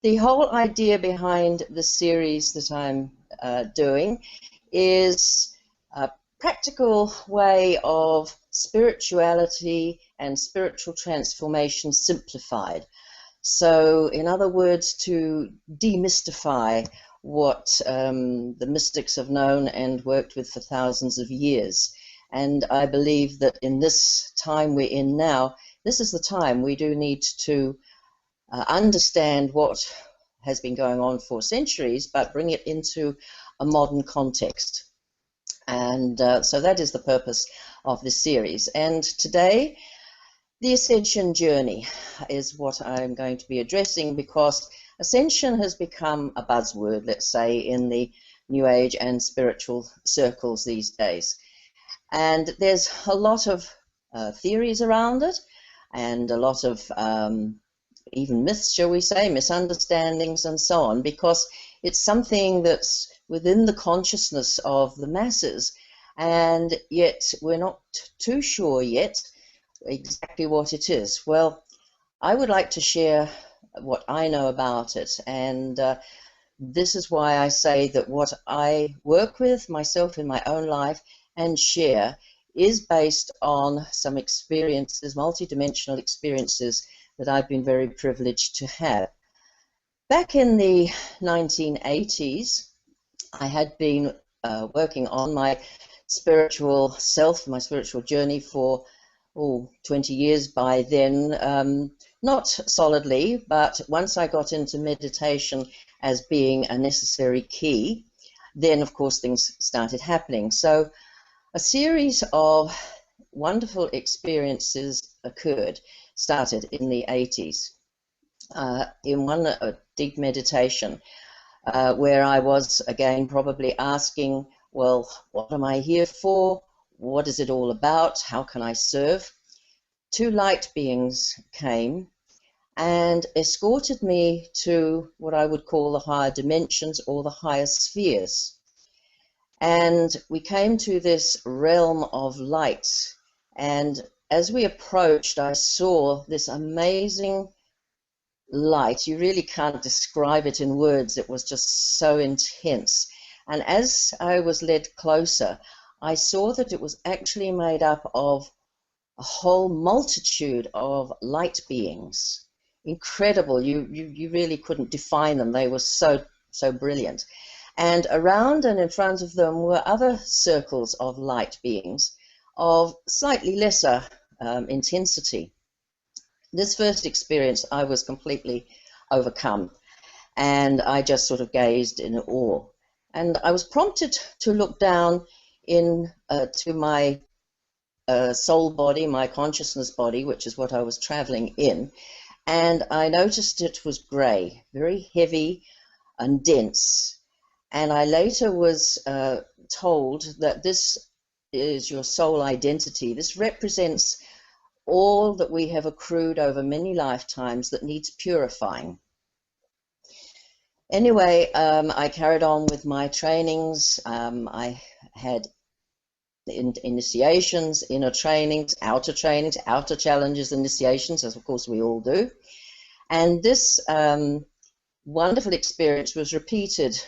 The whole idea behind the series that I'm doing is a practical way of spirituality and spiritual transformation simplified. So, in other words, to demystify what the mystics have known and worked with for thousands of years. And I believe that in this time we're in now, this is the time we do need to understand what has been going on for centuries, but bring it into a modern context. And so that is the purpose of this series. And today, the Ascension journey is what I'm going to be addressing, because Ascension has become a buzzword, let's say, in the New Age and spiritual circles these days. And there's a lot of theories around it, and a lot of even myths, shall we say, misunderstandings and so on, because it's something that's within the consciousness of the masses, and yet we're not too sure yet exactly what it is. Well, I would like to share what I know about it, and this is why I say that what I work with myself in my own life and share is based on some experiences, multidimensional experiences that I've been very privileged to have. Back in the 1980s, I had been working on my spiritual self, my spiritual journey for 20 years by then. Not solidly, but once I got into meditation as being a necessary key, then of course things started happening. So a series of wonderful experiences started in the 80s. In one deep meditation, where I was again probably asking, well, what am I here for? What is it all about? How can I serve? Two light beings came and escorted me to what I would call the higher dimensions or the higher spheres. And we came to this realm of light, and as we approached, I saw this amazing light. You really can't describe it in words. It was just so intense. And as I was led closer, I saw that it was actually made up of a whole multitude of light beings. Incredible. You really couldn't define them. They were so brilliant. And around and in front of them were other circles of light beings of slightly lesser intensity. This first experience, I was completely overcome, and I just sort of gazed in awe. And I was prompted to look down to my soul body, my consciousness body, which is what I was traveling in, and I noticed it was grey, very heavy and dense. And I later was told that this is your soul identity. This represents all that we have accrued over many lifetimes that needs purifying. Anyway, I carried on with my trainings. I had initiations, inner trainings, outer challenges, initiations, as of course we all do. And this wonderful experience was repeated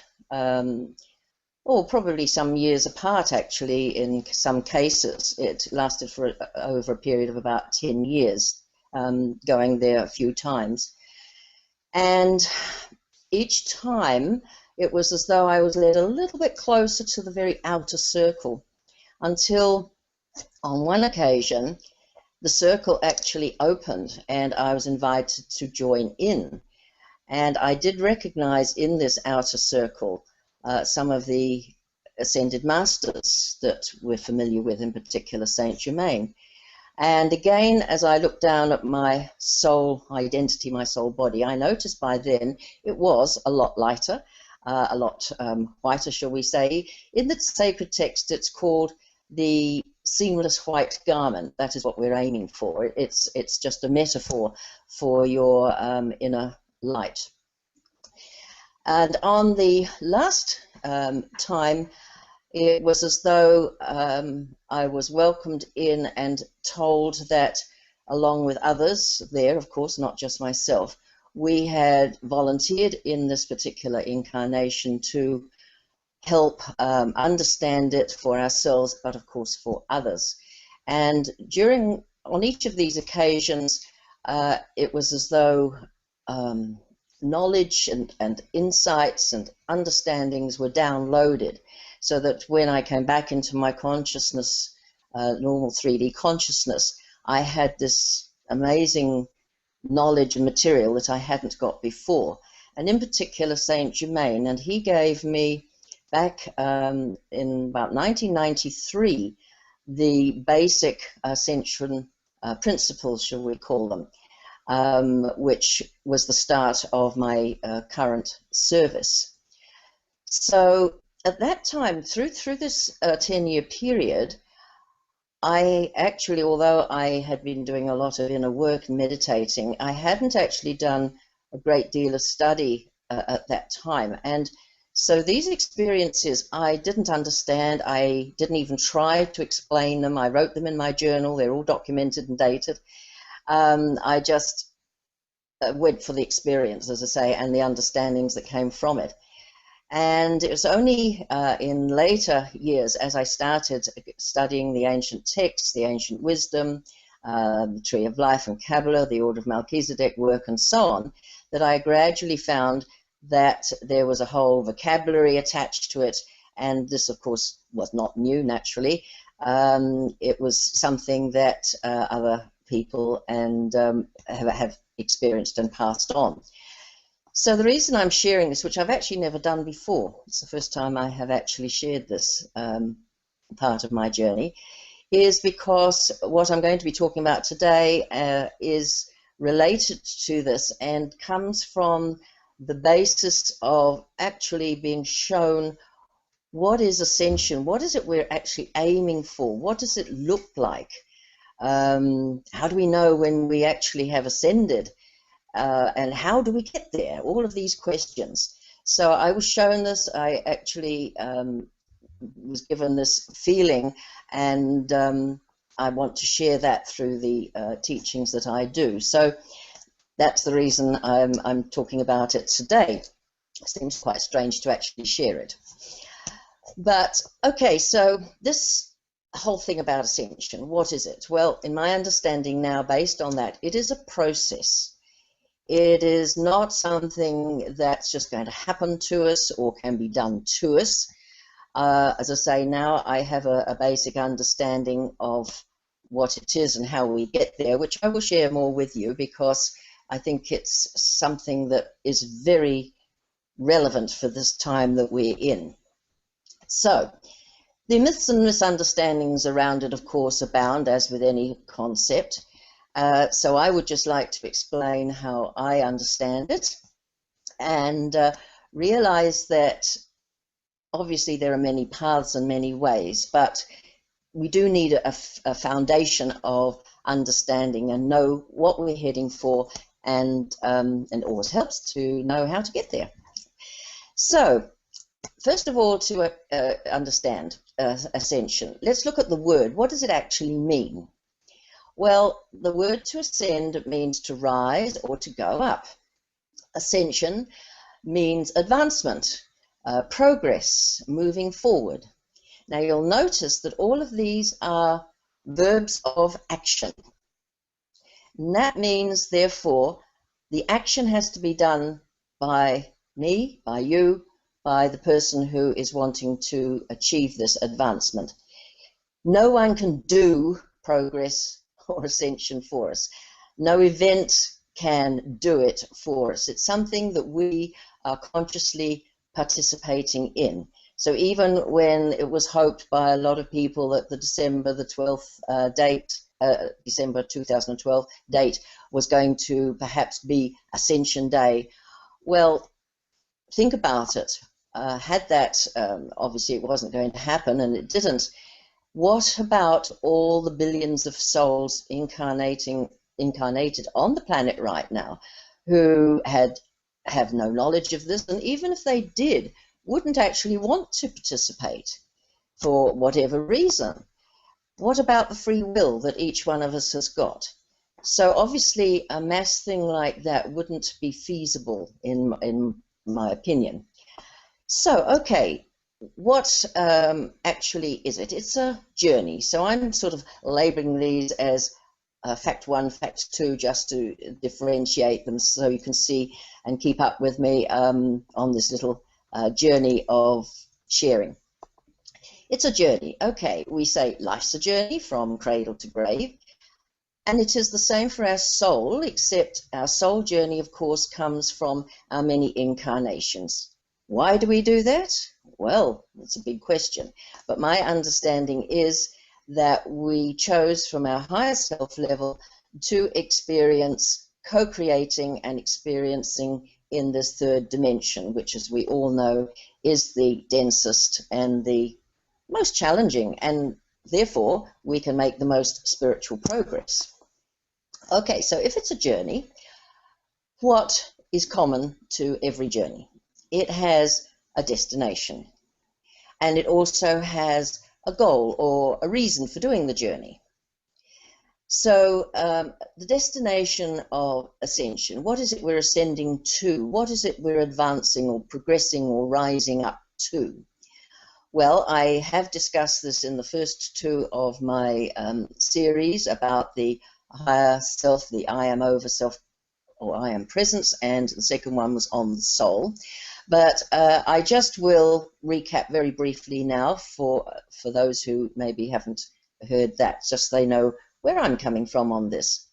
probably some years apart, actually, in some cases. It lasted for over a period of about 10 years, going there a few times. And each time, it was as though I was led a little bit closer to the very outer circle, until on one occasion, the circle actually opened, and I was invited to join in. And I did recognize in this outer circle some of the ascended masters that we're familiar with, in particular Saint Germain. And again, as I looked down at my soul identity, my soul body, I noticed by then it was a lot lighter, a lot whiter, shall we say. In the sacred text, it's called the seamless white garment. That is what we're aiming for. It's just a metaphor for your inner light. And on the last time, it was as though I was welcomed in and told that, along with others there, of course, not just myself, we had volunteered in this particular incarnation to help understand it for ourselves, but of course for others. And on each of these occasions, it was as though knowledge and insights and understandings were downloaded, so that when I came back into my consciousness, normal 3D consciousness, I had this amazing knowledge and material that I hadn't got before. And in particular, Saint Germain, and he gave me back in about 1993 the basic Ascension principles, shall we call them, which was the start of my current service. So at that time, through this 10-year period, I actually, although I had been doing a lot of inner work and meditating, I hadn't actually done a great deal of study at that time. And so these experiences I didn't understand. I didn't even try to explain them. I wrote them in my journal. They're all documented and dated. I just went for the experience, as I say, and the understandings that came from it. And it was only in later years, as I started studying the ancient texts, the ancient wisdom, the Tree of Life and Kabbalah, the Order of Melchizedek work, and so on, that I gradually found that there was a whole vocabulary attached to it. And this, of course, was not new, naturally. It was something that other people and have experienced and passed on. So the reason I'm sharing this, which I've actually never done before, it's the first time I have actually shared this part of my journey, is because what I'm going to be talking about today is related to this and comes from the basis of actually being shown what is ascension, what is it we're actually aiming for, what does it look like, how do we know when we actually have ascended, and how do we get there? All of these questions. So I was shown this. I actually was given this feeling, and I want to share that through the teachings that I do. So that's the reason I'm talking about it today. It seems quite strange to actually share it. But okay, so this whole thing about ascension, what is it? Well, in my understanding now, based on that, it is a process. It is not something that's just going to happen to us or can be done to us. As I say, now I have a basic understanding of what it is and how we get there, which I will share more with you because I think it's something that is very relevant for this time that we're in. So, the myths and misunderstandings around it, of course, abound, as with any concept. So I would just like to explain how I understand it and realize that obviously there are many paths and many ways, but we do need a foundation of understanding and know what we're heading for, and it always helps to know how to get there. So first of all, to understand ascension, let's look at the word. What does it actually mean? Well, the word to ascend means to rise or to go up. Ascension means advancement, progress, moving forward. Now you'll notice that all of these are verbs of action. And that means, therefore, the action has to be done by me, by you, by the person who is wanting to achieve this advancement. No one can do progress or ascension for us. No event can do it for us. It's something that we are consciously participating in. So even when it was hoped by a lot of people that the December the 12th date, December 2012 date was going to perhaps be Ascension Day, well, think about it. Had that, obviously it wasn't going to happen, and it didn't. What about all the billions of souls incarnated on the planet right now who have no knowledge of this, and even if they did, wouldn't actually want to participate for whatever reason? What about the free will that each one of us has got? So obviously a mass thing like that wouldn't be feasible in my opinion. So, okay, what actually is it? It's a journey. So I'm sort of labeling these as fact one, fact two, just to differentiate them so you can see and keep up with me on this little journey of sharing. It's a journey. Okay, we say life's a journey from cradle to grave. And it is the same for our soul, except our soul journey, of course, comes from our many incarnations. Why do we do that? Well, it's a big question. But my understanding is that we chose from our higher self level to experience co-creating and experiencing in this third dimension, which, as we all know, is the densest and the most challenging, and therefore we can make the most spiritual progress. Okay, so if it's a journey, what is common to every journey? It has a destination, and it also has a goal or a reason for doing the journey. So the destination of ascension, what is it we're ascending to? What is it we're advancing or progressing or rising up to? Well, I have discussed this in the first two of my series about the higher self, the I am over self, or I am presence, and the second one was on the soul. But I just will recap very briefly now for those who maybe haven't heard that, just so they know where I'm coming from on this.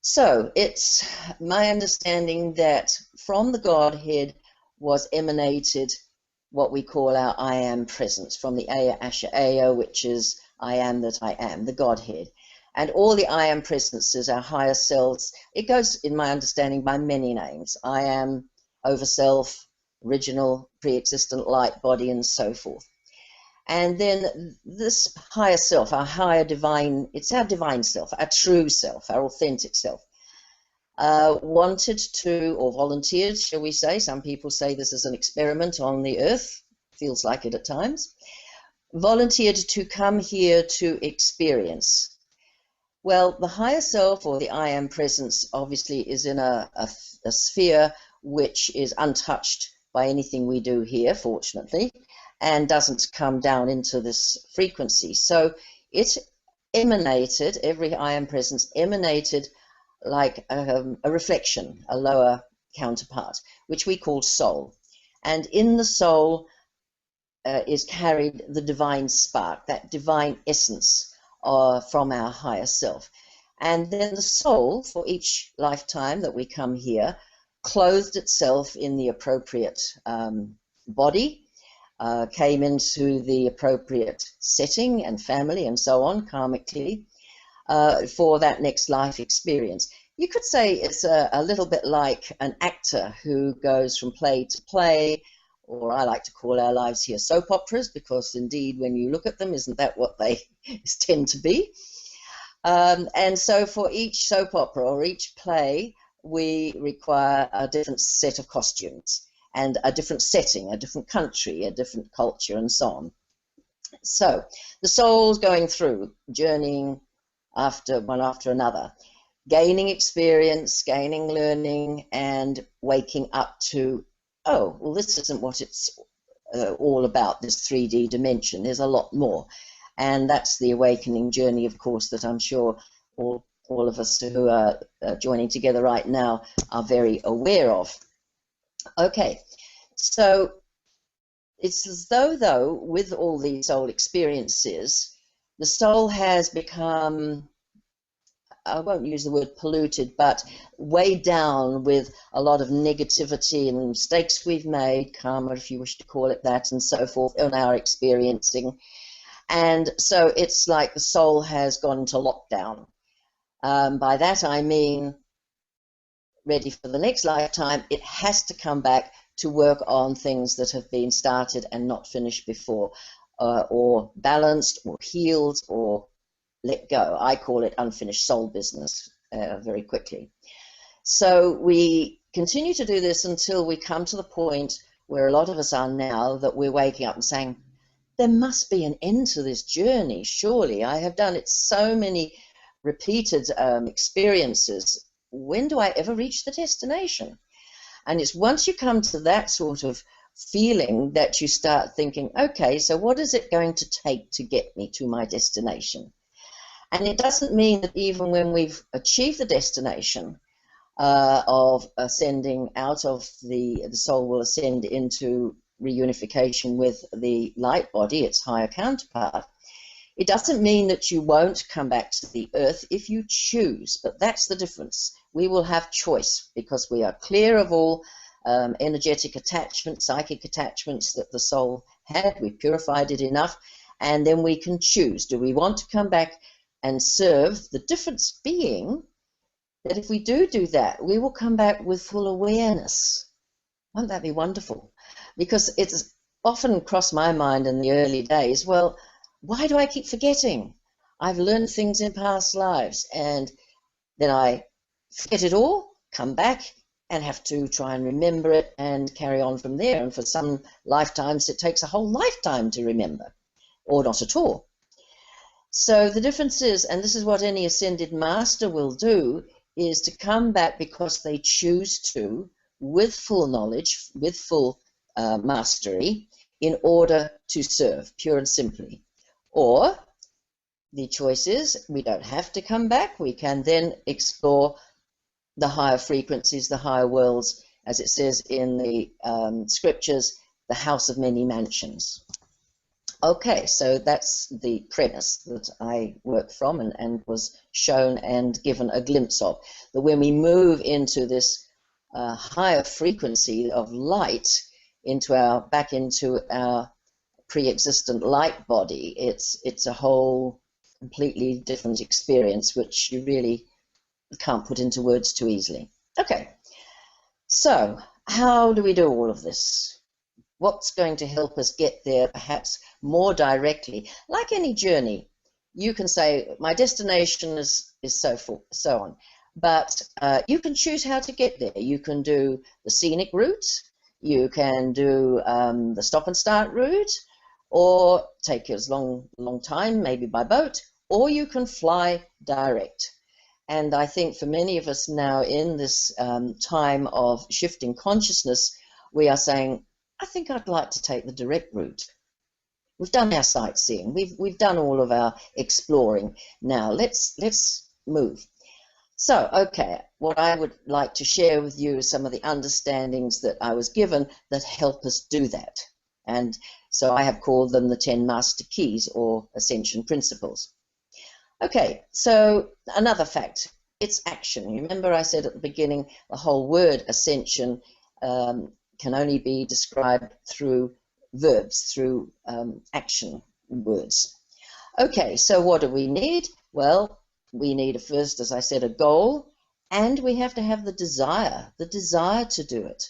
So it's my understanding that from the Godhead was emanated what we call our I am presence, from the Aya Asha Aya, which is I am that I am, the Godhead. And all the I am presences, our higher selves, it goes, in my understanding, by many names. I am, over self, original, pre-existent light body, and so forth. And then this higher self, our higher divine, it's our divine self, our true self, our authentic self, wanted to, or volunteered, shall we say, some people say this is an experiment on the earth, feels like it at times, volunteered to come here to experience. Well, the higher self, or the I am presence, obviously is in a sphere which is untouched by anything we do here, fortunately, and doesn't come down into this frequency. So it emanated, every I am presence emanated like a reflection, a lower counterpart, which we call soul. And in the soul is carried the divine spark, that divine essence from our higher self. And then the soul, for each lifetime that we come here, clothed itself in the appropriate body, came into the appropriate setting and family and so on, karmically, for that next life experience. You could say it's a little bit like an actor who goes from play to play, or I like to call our lives here soap operas, because indeed when you look at them, isn't that what they tend to be? And so for each soap opera or each play, we require a different set of costumes and a different setting, a different country, a different culture, and so on. So the soul's going through, journeying one after another, gaining experience, gaining learning, and waking up to, oh, well, this isn't what it's all about, this 3D dimension. There's a lot more. And that's the awakening journey, of course, that I'm sure all of us who are joining together right now are very aware of. Okay, so it's as though, with all these soul experiences, the soul has become, I won't use the word polluted, but weighed down with a lot of negativity and mistakes we've made, karma, if you wish to call it that, and so forth, in our experiencing. And so it's like the soul has gone into lockdown. By that I mean, ready for the next lifetime, it has to come back to work on things that have been started and not finished before, or balanced, or healed, or let go. I call it unfinished soul business very quickly. So we continue to do this until we come to the point where a lot of us are now, that we're waking up and saying, there must be an end to this journey, surely. I have done it so many repeated experiences, when do I ever reach the destination? And it's once you come to that sort of feeling that you start thinking, okay, so what is it going to take to get me to my destination? And it doesn't mean that even when we've achieved the destination of ascending out of the soul will ascend into reunification with the light body, its higher counterpart. It doesn't mean that you won't come back to the earth if you choose, but that's the difference. We will have choice because we are clear of all energetic attachments, psychic attachments that the soul had. We've purified it enough, and then we can choose. Do we want to come back and serve? The difference being that if we do that, we will come back with full awareness. Won't that be wonderful? Because it's often crossed my mind in the early days, well, why do I keep forgetting? I've learned things in past lives, and then I forget it all, come back, and have to try and remember it and carry on from there. And for some lifetimes, it takes a whole lifetime to remember, or not at all. So the difference is, and this is what any ascended master will do, is to come back because they choose to, with full knowledge, with full mastery, in order to serve, pure and simply. Or the choice is we don't have to come back. We can then explore the higher frequencies, the higher worlds, as it says in the scriptures, the house of many mansions. Okay, so that's the premise that I work from and was shown and given a glimpse of. That when we move into this higher frequency of light, back into our pre-existent light body, it's a whole completely different experience, which you really can't put into words too easily. Okay, so how do we do all of this? What's going to help us get there perhaps more directly? Like any journey, you can say, my destination is so on. But you can choose how to get there. You can do the scenic route, you can do the stop and start route, or take a long time, maybe by boat, or you can fly direct. And I think for many of us now in this time of shifting consciousness, we are saying, I think I'd like to take the direct route. We've done our sightseeing. We've done all of our exploring. Now let's move. So, okay, what I would like to share with you is some of the understandings that I was given that help us do that. And so I have called them the 10 Master Keys or Ascension Principles. Okay, so another fact, it's action. Remember I said at the beginning the whole word ascension can only be described through verbs, through action words. Okay, so what do we need? Well, we need first, as I said, a goal, and we have to have the desire to do it.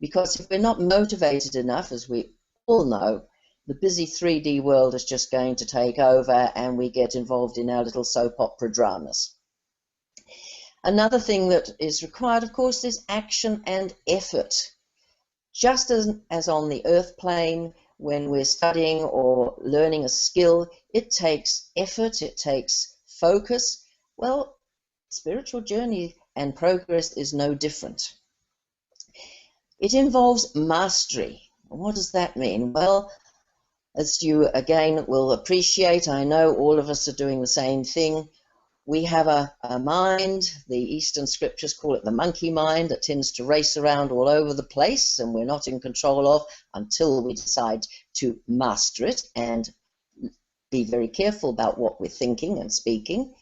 Because if we're not motivated enough, as we all know, the busy 3D world is just going to take over and we get involved in our little soap opera dramas. Another thing that is required, of course, is action and effort. Just as on the earth plane, when we're studying or learning a skill, it takes effort, it takes focus. Well, spiritual journey and progress is no different. It involves mastery. What does that mean? Well, as you again will appreciate, I know all of us are doing the same thing. We have a mind, the Eastern scriptures call it the monkey mind, that tends to race around all over the place and we're not in control of until we decide to master it and be very careful about what we're thinking and speaking.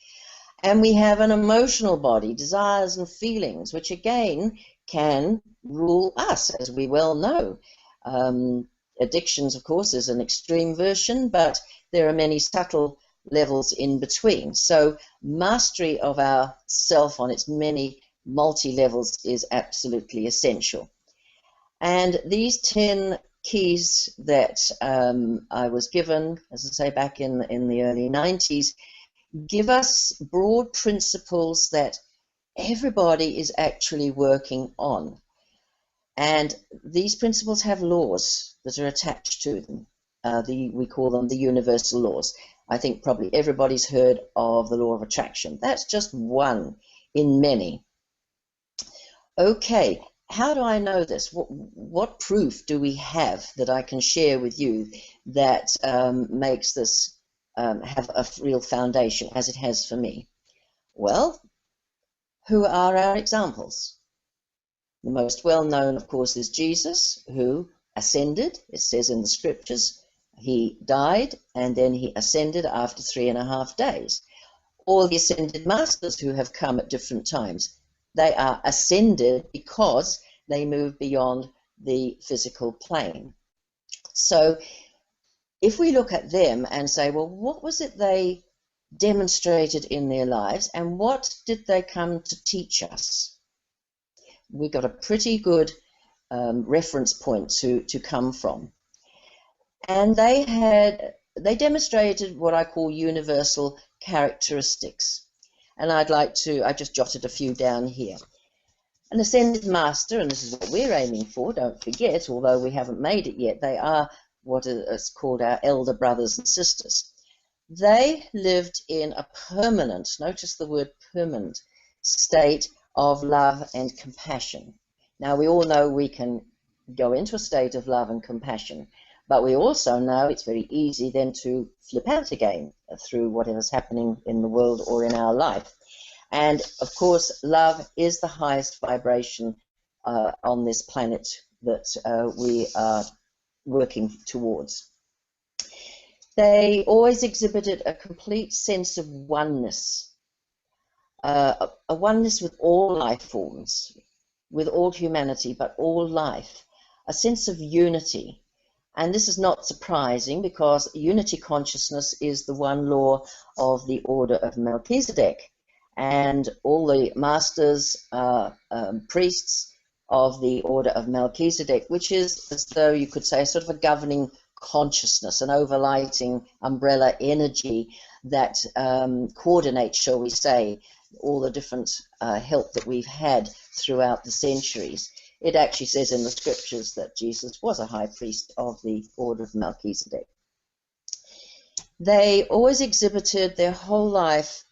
And we have an emotional body, desires and feelings, which again can rule us, as we well know. Addictions, of course, is an extreme version, but there are many subtle levels in between. So mastery of our self on its many multi-levels is absolutely essential. And these 10 keys that I was given, as I say, back in the early 90s, give us broad principles that everybody is actually working on. And these principles have laws that are attached to them. We call them the universal laws. I think probably everybody's heard of the law of attraction. That's just one in many. Okay, how do I know this? What proof do we have that I can share with you that makes this have a real foundation, as it has for me? Well, who are our examples? The most well-known, of course, is Jesus, who ascended. It says in the scriptures, he died and then he ascended after 3.5 days. All the ascended masters who have come at different times, they are ascended because they move beyond the physical plane. So if we look at them and say, well, what was it they demonstrated in their lives and what did they come to teach us? We've got a pretty good reference point to come from. And they demonstrated what I call universal characteristics. And I just jotted a few down here. An ascended master, and this is what we're aiming for, don't forget, although we haven't made it yet, they are what is called our elder brothers and sisters. They lived in a permanent, notice the word permanent, state of love and compassion. Now, we all know we can go into a state of love and compassion, but we also know it's very easy then to flip out again through whatever's happening in the world or in our life. And, of course, love is the highest vibration on this planet that we are working towards. They always exhibited a complete sense of oneness, a oneness with all life forms, with all humanity, but all life, a sense of unity. And this is not surprising because unity consciousness is the one law of the order of Melchizedek. And all the masters are priests of the order of Melchizedek, which is, as though you could say, sort of a governing consciousness, an overlighting umbrella energy that coordinates, shall we say, all the different help that we've had throughout the centuries. It actually says in the scriptures that Jesus was a high priest of the order of Melchizedek. They always exhibited their whole life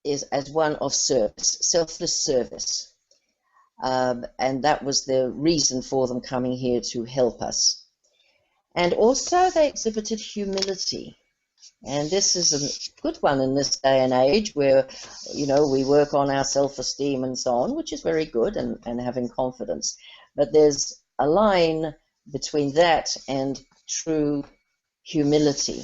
is as one of service, selfless service. And that was the reason for them coming here to help us. And also they exhibited humility. And this is a good one in this day and age where, you know, we work on our self-esteem and so on, which is very good, and having confidence. But there's a line between that and true humility.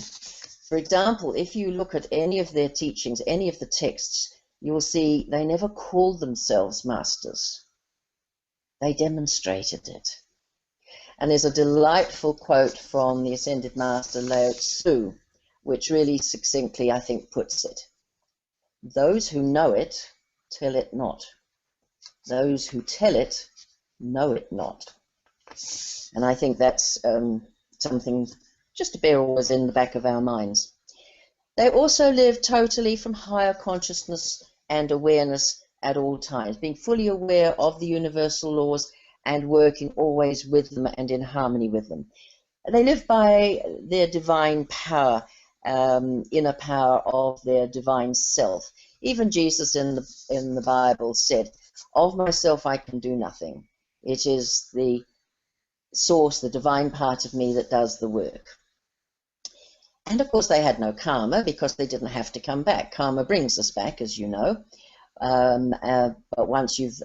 For example, if you look at any of their teachings, any of the texts, you will see they never called themselves masters. They demonstrated it. And there's a delightful quote from the Ascended Master Lao Tzu, which really succinctly, I think, puts it. Those who know it, tell it not. Those who tell it, know it not. And I think that's something just to bear always in the back of our minds. They also live totally from higher consciousness and awareness at all times, being fully aware of the universal laws and working always with them and in harmony with them. They live by their divine power, inner power of their divine self. Even Jesus in the Bible said, "Of myself I can do nothing. It is the source, the divine part of me that does the work." And of course they had no karma because they didn't have to come back. Karma brings us back, as you know. But once you've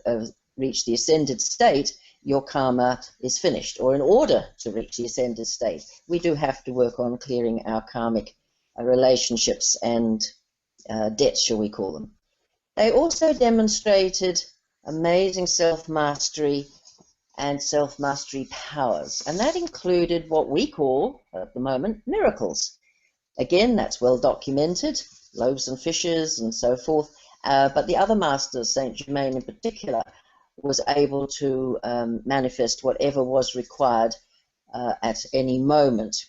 reached the ascended state, your karma is finished. Or in order to reach the ascended state, we do have to work on clearing our karmic relationships and debts, shall we call them. They also demonstrated amazing self-mastery and self-mastery powers. And that included what we call, at the moment, miracles. Again, that's well documented, loaves and fishes and so forth. But the other masters, Saint Germain in particular, was able to manifest whatever was required at any moment.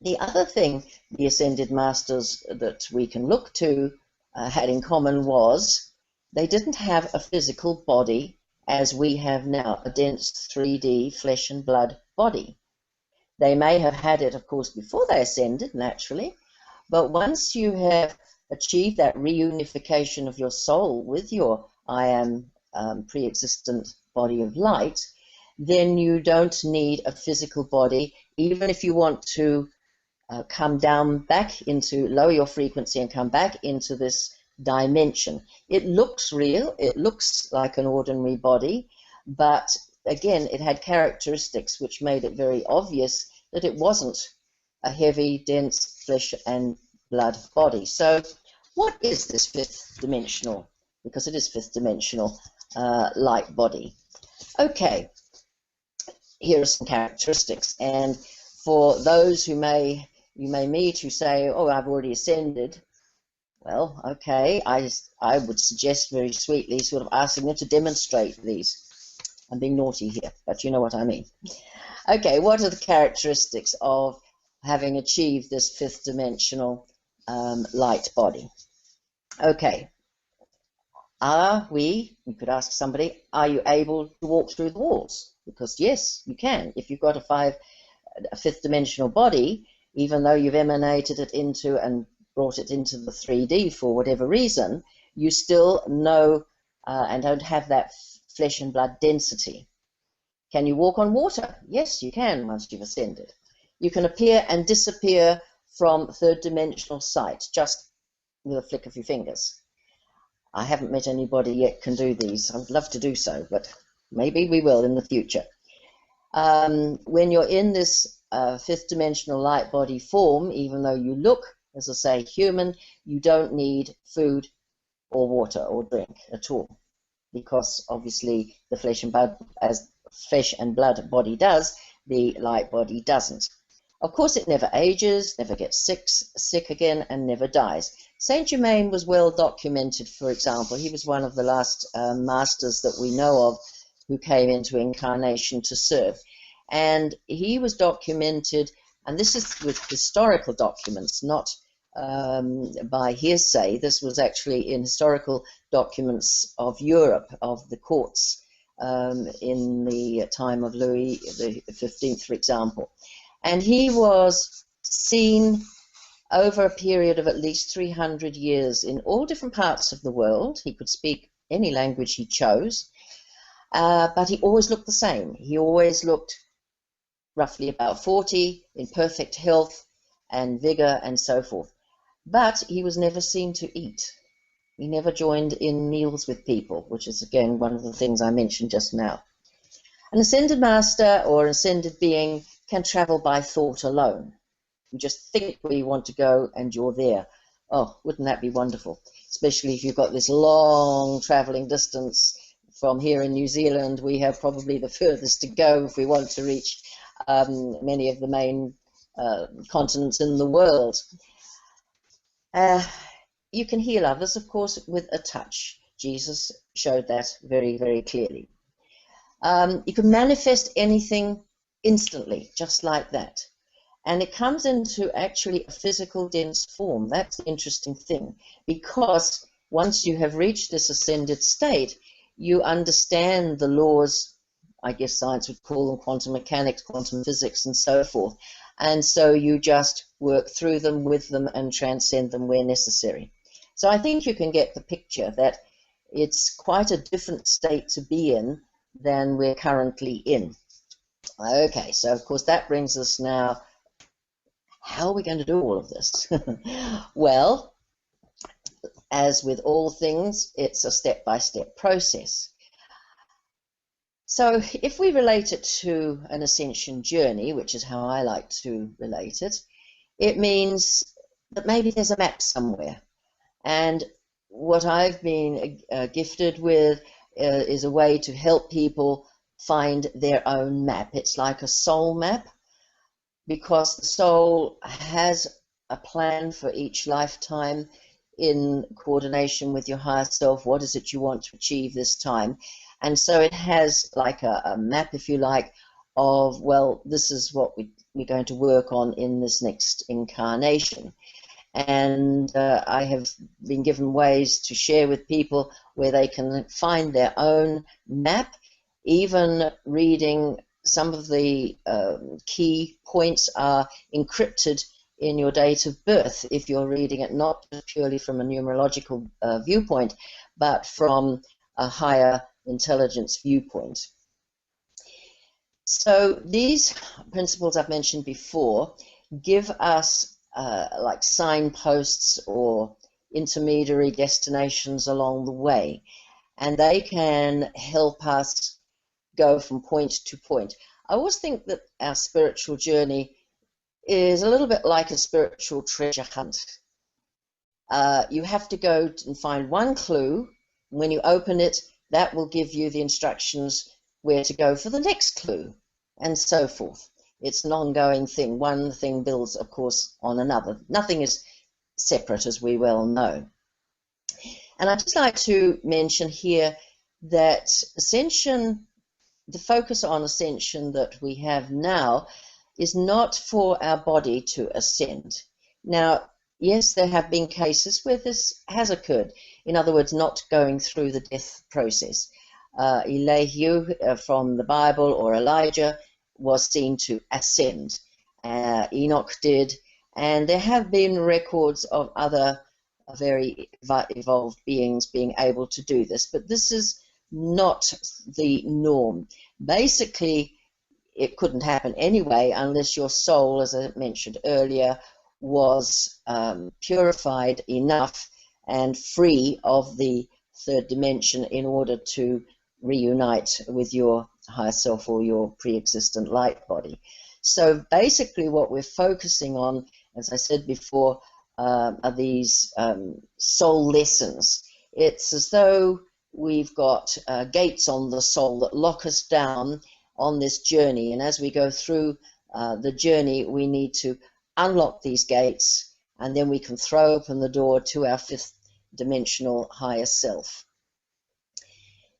The other thing the Ascended Masters that we can look to had in common was they didn't have a physical body as we have now, a dense 3D flesh and blood body. They may have had it, of course, before they ascended, naturally, but once you have achieved that reunification of your soul with your I am pre-existent body of light, then you don't need a physical body, even if you want to come down back into, lower your frequency and come back into this dimension. It looks real, it looks like an ordinary body, but again, it had characteristics which made it very obvious that it wasn't a heavy, dense flesh and blood body. So what is this fifth dimensional, because it is fifth dimensional, light body? Okay, here are some characteristics, and for those who you may meet who say, oh, I've already ascended, well, okay, I would suggest very sweetly sort of asking them to demonstrate these. I'm being naughty here, but you know what I mean. Okay, what are the characteristics of having achieved this fifth dimensional light body? Okay, you could ask somebody, are you able to walk through the walls? Because yes, you can. If you've got a fifth dimensional body, even though you've emanated it into and brought it into the 3D for whatever reason, you still know and don't have that flesh and blood density. Can you walk on water? Yes, you can once you've ascended. You can appear and disappear from third dimensional sight just with a flick of your fingers. I haven't met anybody yet can do these. I would love to do so, but maybe we will in the future. When you're in this fifth dimensional light body form, even though you look, as I say, human, you don't need food or water or drink at all, because obviously the flesh and blood body does, the light body doesn't. Of course, it never ages, never gets sick again, and never dies. Saint Germain was well documented, for example. He was one of the last masters that we know of who came into incarnation to serve. And he was documented, and this is with historical documents, not by hearsay. This was actually in historical documents of Europe, of the courts in the time of Louis XV, for example. And he was seen over a period of at least 300 years in all different parts of the world. He could speak any language he chose, but he always looked the same. He always looked roughly about 40, in perfect health and vigor and so forth. But he was never seen to eat. He never joined in meals with people, which is, again, one of the things I mentioned just now. An ascended master or an ascended being can travel by thought alone. You just think where you want to go and you're there. Oh, wouldn't that be wonderful? Especially if you've got this long traveling distance from here in New Zealand. We have probably the furthest to go if we want to reach many of the main continents in the world. You can heal others, of course, with a touch. Jesus showed that very, very clearly. You can manifest anything instantly, just like that. And it comes into actually a physical, dense form. That's the interesting thing, because once you have reached this ascended state, you understand the laws, I guess science would call them quantum mechanics, quantum physics, and so forth. And so you just work through them, with them, and transcend them where necessary. So I think you can get the picture that it's quite a different state to be in than we're currently in. Okay, so of course that brings us now, how are we going to do all of this? Well, as with all things, it's a step-by-step process. So if we relate it to an ascension journey, which is how I like to relate it, it means that maybe there's a map somewhere. And what I've been gifted with is a way to help people find their own map. It's like a soul map, because the soul has a plan for each lifetime in coordination with your higher self. What is it you want to achieve this time? And so it has like a map, if you like, of, well, this is what we're going to work on in this next incarnation. And I have been given ways to share with people where they can find their own map, even reading some of the key points are encrypted in your date of birth if you're reading it not purely from a numerological viewpoint, but from a higher intelligence viewpoint. So these principles I've mentioned before give us like signposts or intermediary destinations along the way, and they can help us go from point to point. I always think that our spiritual journey is a little bit like a spiritual treasure hunt. You have to go and find one clue. When you open it, that will give you the instructions where to go for the next clue, and so forth. It's an ongoing thing. One thing builds, of course, on another. Nothing is separate, as we well know. And I'd just like to mention here that Ascension, the focus on Ascension that we have now, is not for our body to ascend. Now, yes, there have been cases where this has occurred. In other words, not going through the death process. Elihu from the Bible, or Elijah, was seen to ascend. Enoch did, and there have been records of other very evolved beings being able to do this, but this is not the norm. Basically, it couldn't happen anyway unless your soul, as I mentioned earlier, was purified enough and free of the third dimension in order to reunite with your higher self or your pre-existent light body. So basically what we're focusing on, as I said before, are these soul lessons. It's as though we've got gates on the soul that lock us down on this journey, and as we go through the journey, we need to unlock these gates, and then we can throw open the door to our fifth dimensional higher self.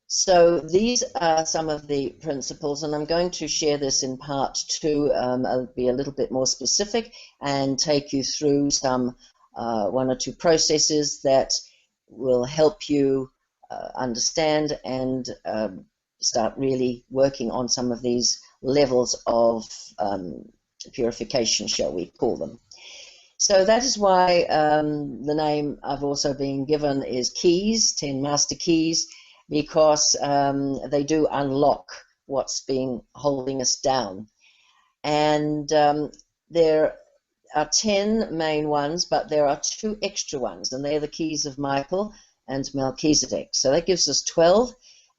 So these are some of the principles, and I'm going to share this in part 2. I'll be a little bit more specific and take you through some 1 or 2 processes that will help you understand and start really working on some of these levels of purification, shall we call them. So that is why the name I've also been given is Keys, 10 Master Keys, because they do unlock what's been holding us down. And there are 10 main ones, but there are 2 extra ones, and they're the keys of Michael and Melchizedek. So that gives us 12,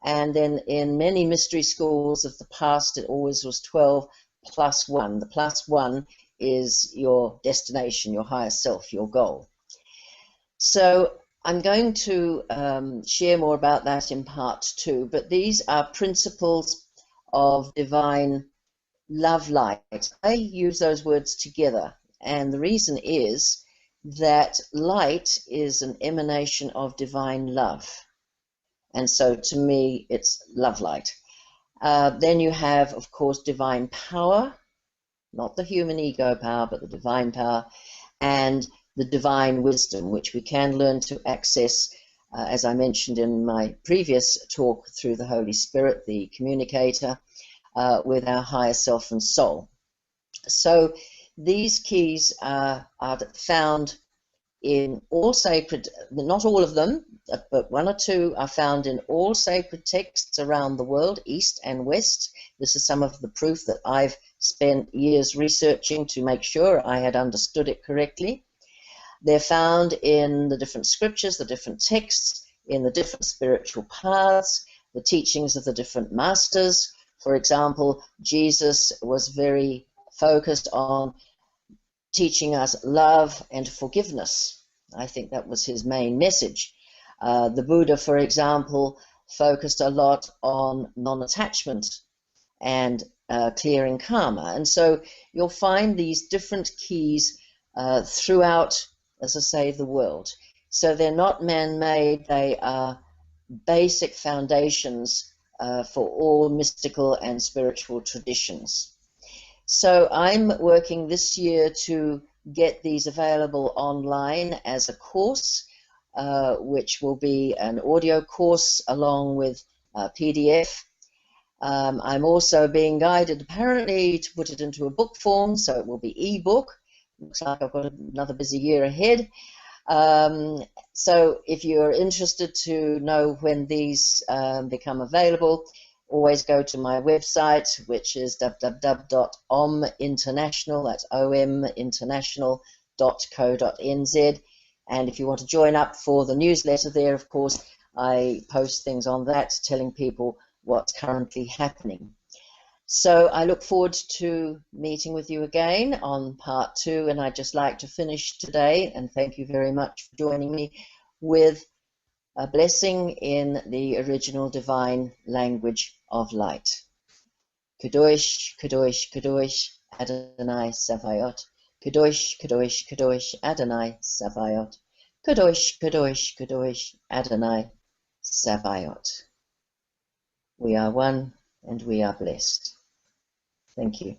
and then in many mystery schools of the past, it always was 12 plus 1. The plus 1 is your destination, your higher self, your goal. So I'm going to share more about that in part 2, but these are principles of divine love light. I use those words together, and the reason is that light is an emanation of divine love, and so to me it's love light. Then you have, of course, divine power, not the human ego power, but the divine power, and the divine wisdom, which we can learn to access, as I mentioned in my previous talk, through the Holy Spirit, the communicator, with our higher self and soul. So these keys are found in all sacred, not all of them, but 1 or 2 are found in all sacred texts around the world, East and West. This is some of the proof that I've spent years researching to make sure I had understood it correctly. They're found in the different scriptures, the different texts, in the different spiritual paths, the teachings of the different masters. For example, Jesus was very focused on teaching us love and forgiveness. I think that was his main message. The Buddha, for example, focused a lot on non-attachment and clearing karma. And so you'll find these different keys throughout, as I say, the world. So they're not man-made, they are basic foundations for all mystical and spiritual traditions. So I'm working this year to get these available online as a course, which will be an audio course along with PDF. I'm also being guided apparently to put it into a book form, so it will be ebook. Looks like I've got another busy year ahead. So if you're interested to know when these become available, always go to my website, which is www.ominternational, that's ominternational.co.nz. And if you want to join up for the newsletter there, of course, I post things on that telling people what's currently happening. So I look forward to meeting with you again on part 2, and I'd just like to finish today, and thank you very much for joining me, with a blessing in the original divine language of light. Kadosh, Kadosh, Kadosh, Adonai Savayot. Kadosh, Kadosh, Kadosh, Adonai Savayot. Kadosh, Kadosh, Kadosh, Adonai Savayot. We are one and we are blessed. Thank you.